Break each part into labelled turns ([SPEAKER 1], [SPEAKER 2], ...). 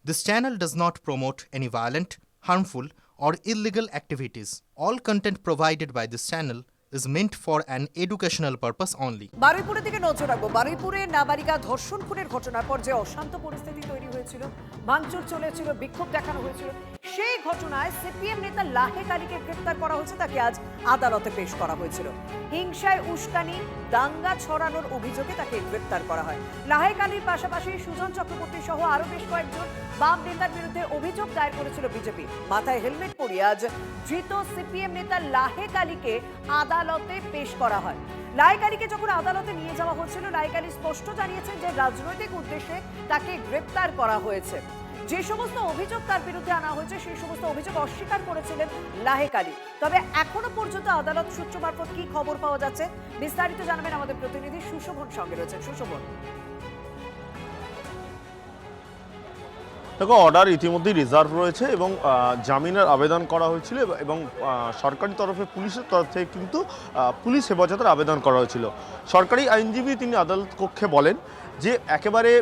[SPEAKER 1] This channel does not promote any violent, harmful, or illegal activities. All content provided by this channel is meant for an educational purpose only.
[SPEAKER 2] বারুইপুরের দিকে নজর রাখবো। বারুইপুরে নাবালিকা ধর্ষণ খুনের ঘটনার পর যে অশান্ত পরিস্থিতি তৈরি হয়েছিল, ভাঙচুর চলেছিল, বিক্ষোভ দেখানো হয়েছিল, সেই ঘটনায় সিপিএম নেতা লাহেক আলীকে গ্রেপ্তার করা হয়েছে। তাকে আজ আদালতে পেশ করা হয়েছিল। হিংসায় উস্কানি, দাঙ্গা ছড়ানোর অভিযোগে তাকে গ্রেপ্তার করা হয়। লাহেক আলীর পাশাপাশি সুজন চক্রবর্তী সহ আরো বেশ কয়েকজন বাম নেতার বিরুদ্ধে অভিযোগ দায়ের করেছিল বিজেপি। মাথায় হেলমেট পরিয়ে আজ ধৃত সিপিএম নেতা লাহেক আলীকে আদালতে পেশ করা হয়। লাহেক আলীকে যখন আদালতে নিয়ে যাওয়া হচ্ছিল, লাহেক আলী স্পষ্ট জানিয়েছেন যে রাজনৈতিক উদ্দেশ্যে তাকে গ্রেপ্তার করা হয়েছে। যে সমস্ত অভিযোগ তার বিরুদ্ধে আনা হয়েছে সেই সমস্ত অভিযোগ অস্বীকার করেছিলেন লাহেক আলী। তবে এখনো পর্যন্ত আদালত সূত্র মারফত কি খবর পাওয়া যাচ্ছে বিস্তারিত জানাবেন আমাদের প্রতিনিধি সুশোভন সঙ্গে রয়েছেন। সুশোভন,
[SPEAKER 3] দেখো, অর্ডার ইতিমধ্যেই রিজার্ভ রয়েছে এবং জামিনের আবেদন করা হয়েছিল এবং সরকারি তরফে পুলিশের তরফ থেকে কিন্তু পুলিশ হেফাজতের আবেদন করা হয়েছিল। সরকারি আইনজীবী তিনি আদালত কক্ষে বলেন যে একেবারে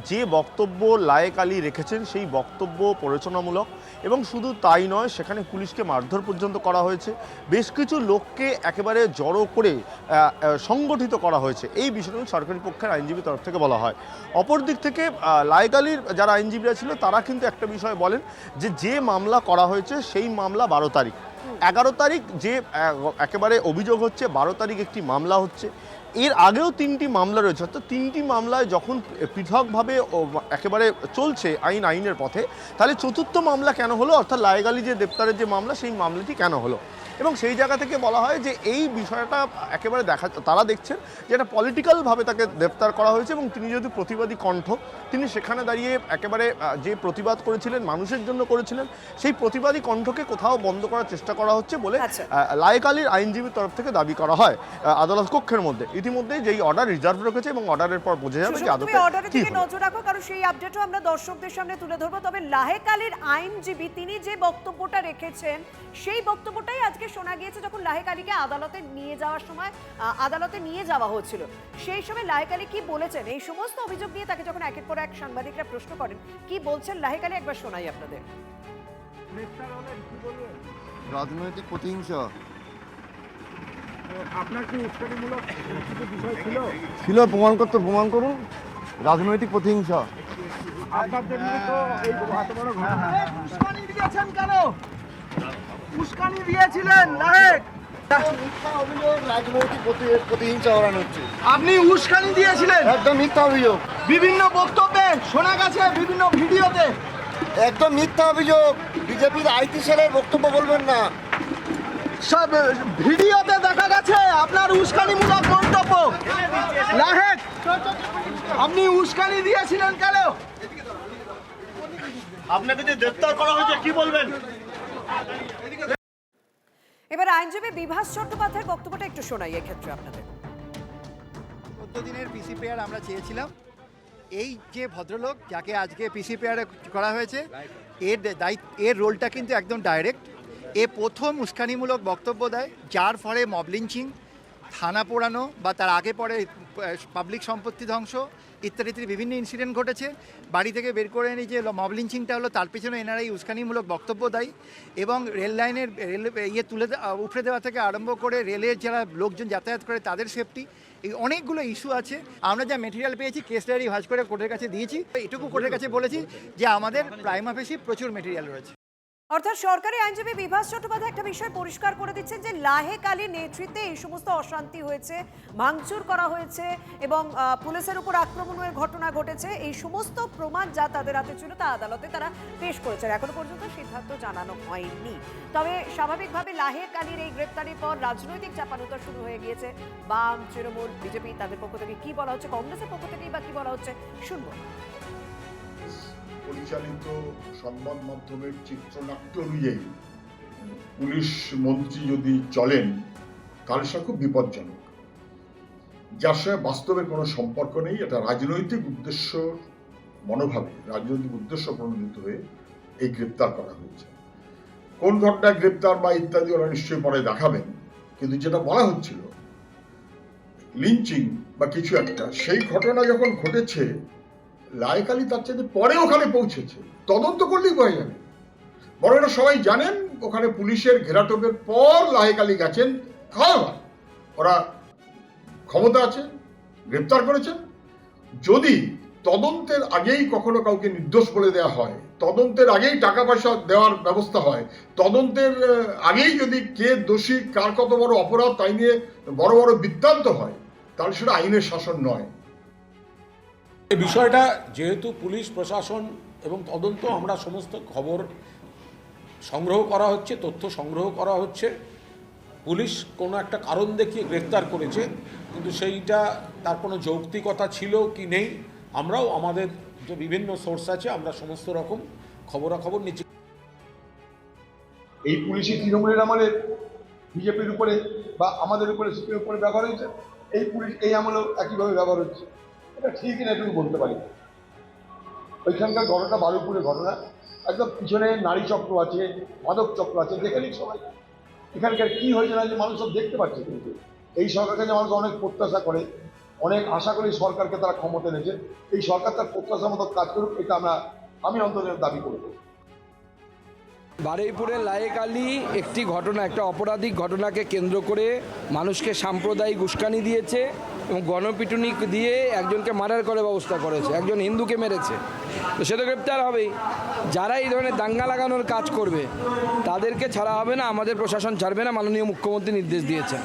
[SPEAKER 3] যে বক্তব্য লাহেক আলী রেখেছেন সেই বক্তব্য প্ররোচনামূলক এবং শুধু তাই নয়, সেখানে পুলিশকে মারধর পর্যন্ত করা হয়েছে, বেশ কিছু লোককে একেবারে জড়ো করে সংগঠিত করা হয়েছে। এই বিষয়টি সরকারি পক্ষের আইনজীবী তরফ থেকে বলা হয়। অপর দিক থেকে লাহেক আলীর যারা আইনজীবীরা ছিল তারা কিন্তু একটা বিষয় বলেন যে মামলা করা হয়েছে সেই মামলা 12 তারিখ, 11 তারিখ যে একেবারে অভিযোগ হচ্ছে, 12 তারিখ একটি মামলা হচ্ছে। এর আগেও 3টি মামলা রয়েছে, অর্থাৎ 3টি মামলায় যখন পৃথকভাবে একেবারে চলছে আইনের পথে, তাহলে চতুর্থ মামলা কেন হলো, অর্থাৎ লাহেক আলী যে গ্রেপ্তারের যে মামলা সেই মামলাটি কেন হলো। এবং সেই জায়গা থেকে বলা হয় যে এই বিষয়টা একেবারে তারা দেখছেন যে এটা পলিটিক্যালভাবে তাকে গ্রেপ্তার করা হয়েছে এবং তিনি যদি প্রতিবাদী কণ্ঠ, তিনি সেখানে দাঁড়িয়ে একেবারে যে প্রতিবাদ করেছিলেন, মানুষের জন্য করেছিলেন, সেই প্রতিবাদী কণ্ঠকে কোথাও বন্ধ করার চেষ্টা করা হচ্ছে বলে লাহেক আলীর আইনজীবীর তরফ থেকে দাবি করা হয় আদালত কক্ষের মধ্যে। ইতিমধ্যে যেই অর্ডার রিজার্ভ রেখেছে এবং অর্ডারের পর বোঝা যাবে যে আদালতে কি হবে।
[SPEAKER 2] নজর রাখো, কারণ সেই আপডেটও আমরা দর্শকদের সামনে তুলে ধরবো। তবে লাহেক আলীর আইনজীবী তিনি যে বক্তব্যটা রেখেছেন সেই বক্তব্যটাই আজকে শোনা গিয়েছে যখন লাহেক আলীকে আদালতে নিয়ে যাওয়ার সময় আদালতে নিয়ে যাওয়া হচ্ছিল। সেই সময় লাহেক আলী কি বলেছেন, এই সমস্ত অভিযোগ নিয়ে তাকে যখন একের পর এক সাংবাদিকরা প্রশ্ন করেন, কি বলছেন লাহেক আলী একবার শোনাই আপনাদের।
[SPEAKER 4] রাজনৈতিক প্রতিহিংসা
[SPEAKER 5] আপনার কি উস্কানিমূলক বিষয়
[SPEAKER 4] ছিল, প্রমাণ করুন। রাজনৈতিক প্রতিহিংসা
[SPEAKER 5] আপনার জন্য তো এই এত বড় ঘটনা। উস্কানি দিয়েছেন কেন? উস্কানি দিয়েছিলেন লাহেক।
[SPEAKER 4] রাজনৈতিক প্রতিহিংসা করানো হচ্ছে।
[SPEAKER 5] আপনি উস্কানি দিয়েছিলেন,
[SPEAKER 4] একদম মিথ্যা অভিযোগ।
[SPEAKER 5] বিভিন্ন বক্তব্যে শোনা গেছে, বিভিন্ন ভিডিওতে।
[SPEAKER 4] একদম মিথ্যা অভিযোগ। বিজেপির আইটি সেলের বক্তব্য বলবেন না।
[SPEAKER 5] সব ভিডিওতে দেখা গেছে আপনার উস্কানিমূলক মন্তব্য। লাহেক, আপনি উস্কানি দিয়েছিলেন কেন?
[SPEAKER 3] আপনাকে যে গ্রেপ্তার করা হয়েছে কি বলবেন?
[SPEAKER 2] এবার আইনজীবী বিভাস চট্টোপাধ্যায়ের বক্তব্যটা একটু শোনাই এক্ষেত্রে আপনাদের।
[SPEAKER 6] 14 দিনের পিসিপিআর আমরা চেয়েছিলাম। এই যে ভদ্রলোক যাকে আজকে পিসিপিআর করা হয়েছে, এর রোলটা কিন্তু একদম ডাইরেক্ট। এ প্রথম উস্কানিমূলক বক্তব্য দেয়, যার ফলে মব লিঞ্চিং, থানা পোড়ানো বা তার আগে পরে পাবলিক সম্পত্তি ধ্বংস ইত্যাদি বিভিন্ন ইনসিডেন্ট ঘটেছে। বাড়ি থেকে বের করে এনে যে মব লিঞ্চিংটা হলো, তার পেছনে এনারাই উস্কানিমূলক বক্তব্য দেয়। এবং রেল লাইনের উপড়ে দেওয়া থেকে আরম্ভ করে রেলের যারা লোকজন যাতায়াত করে তাদের সেফটি, এই অনেকগুলো ইস্যু আছে। আমরা যা মেটেরিয়াল পেয়েছি কেস ডায়েরি ভাঁজ করে কোর্টের কাছে দিয়েছি। এটুকু কোর্টের কাছে বলেছি যে আমাদের প্রাইমা ফেসি প্রচুর মেটেরিয়াল রয়েছে।
[SPEAKER 2] অর্থাৎ সরকারি আইনজীবী বিভাস চট্টোপাধ্যায় একটা বিষয় পরিষ্কার করে দিচ্ছেন যে লাহেক আলীর নেতৃত্বে এই সমস্ত অশান্তি হয়েছে, ভাঙচুর করা হয়েছে এবং পুলিশের উপর আক্রমণের ঘটনা ঘটেছে। এই সমস্ত প্রমাণ যা তাদের হাতে ছিল তা আদালতে তারা পেশ করেছেন। এখনো পর্যন্ত সিদ্ধান্ত জানানো হয়নি। তবে স্বাভাবিকভাবে লাহেক আলীর এই গ্রেপ্তারির পর রাজনৈতিক চাপানোতর শুরু হয়ে গিয়েছে। বাম, তৃণমূল, বিজেপি তাদের পক্ষ থেকে কি বলা হচ্ছে, কংগ্রেসের পক্ষ থেকেই বা কি বলা হচ্ছে শুনবো।
[SPEAKER 7] পরিচালিত সংবাদ মাধ্যমের চিত্রনাট্য অনুযায়ী পুলিশ মন্ত্রী যদি চলেন তাহলে সেটা খুব বিপজ্জনক, যার সাথে বাস্তবে কোনো সম্পর্ক নেই। এটা রাজনৈতিক উদ্দেশ্য মনোভাবে, রাজনৈতিক উদ্দেশ্য প্রণোদিত হয়ে এই গ্রেপ্তার করা হয়েছে। কোন ঘটনায় গ্রেপ্তার বা ইত্যাদি ওরা নিশ্চয়ই পরে দেখাবেন, কিন্তু যেটা বলা হচ্ছিল লিঞ্চিং বা কিছু একটা, সেই ঘটনা যখন ঘটেছে লায়কালি তার চাইতে পরে ওখানে পৌঁছেছে, তদন্ত করলেই বোঝা যাবে। বরং এটা সবাই জানেন, ওখানে পুলিশের ঘেরাটোপের পর লাহেকালি গেছেন। ওরা ক্ষমতা আছে, গ্রেপ্তার করেছেন। যদি তদন্তের আগেই কখনো কাউকে নির্দোষ বলে দেওয়া হয়, তদন্তের আগেই টাকা পয়সা দেওয়ার ব্যবস্থা হয়, তদন্তের আগেই যদি কে দোষী, কার কত বড় অপরাধ তাই নিয়ে বড় বড় বৃত্তান্ত হয়, তাহলে সেটা আইনের শাসন নয়।
[SPEAKER 8] এই বিষয়টা যেহেতু পুলিশ প্রশাসন এবং তদন্ত, আমরা সমস্ত খবর সংগ্রহ করা হচ্ছে, তথ্য সংগ্রহ করা হচ্ছে। পুলিশ কোনো একটা কারণ দেখিয়ে গ্রেফতার করেছে, কিন্তু সেইটা তার কোনো যৌক্তিকতা ছিল কি নেই, আমরাও আমাদের যে বিভিন্ন সোর্স আছে আমরা সমস্ত রকম খবরাখবর নিচ্ছি।
[SPEAKER 9] এই পুলিশি তৃণমূলের আমলে বিজেপির উপরে বা আমাদের উপরে, সিপিএমের উপরে ব্যবহার হয়েছে, এই পুলিশ এই আমলেও একইভাবে ব্যবহার হচ্ছে। এটা ঠিক না, এটুকু বলতে পারি। ওইখানকার ঘটনা বারুইপুরের ঘটনা, একদম পিছনে নারী চক্র আছে, মাদক চক্র আছে, দেখেনি সবাই। এখানকার কী হয়েছে না যে মানুষ সব দেখতে পাচ্ছে। কিন্তু এই সরকারকে যে মানুষ অনেক প্রত্যাশা করে, অনেক আশা করে সরকারকে তারা ক্ষমতা এনেছে, এই সরকার তার প্রত্যাশার মতো কাজ করুক, এটা আমি অন্তত দাবি করব।
[SPEAKER 10] বারুইপুরের লাহেকালি একটি ঘটনা, একটা অপরাধিক ঘটনাকে কেন্দ্র করে মানুষকে সাম্প্রদায়িক উস্কানি দিয়েছে এবং গণপিটুনি দিয়ে একজনকে মার্ডার করার ব্যবস্থা করেছে, একজন হিন্দুকে মেরেছে। তো সে তো গ্রেপ্তার হবেই। যারা এই ধরনের দাঙ্গা লাগানোর কাজ করবে তাদেরকে ছাড়া হবে না, আমাদের প্রশাসন ছাড়বে না, মাননীয় মুখ্যমন্ত্রী নির্দেশ দিয়েছেন।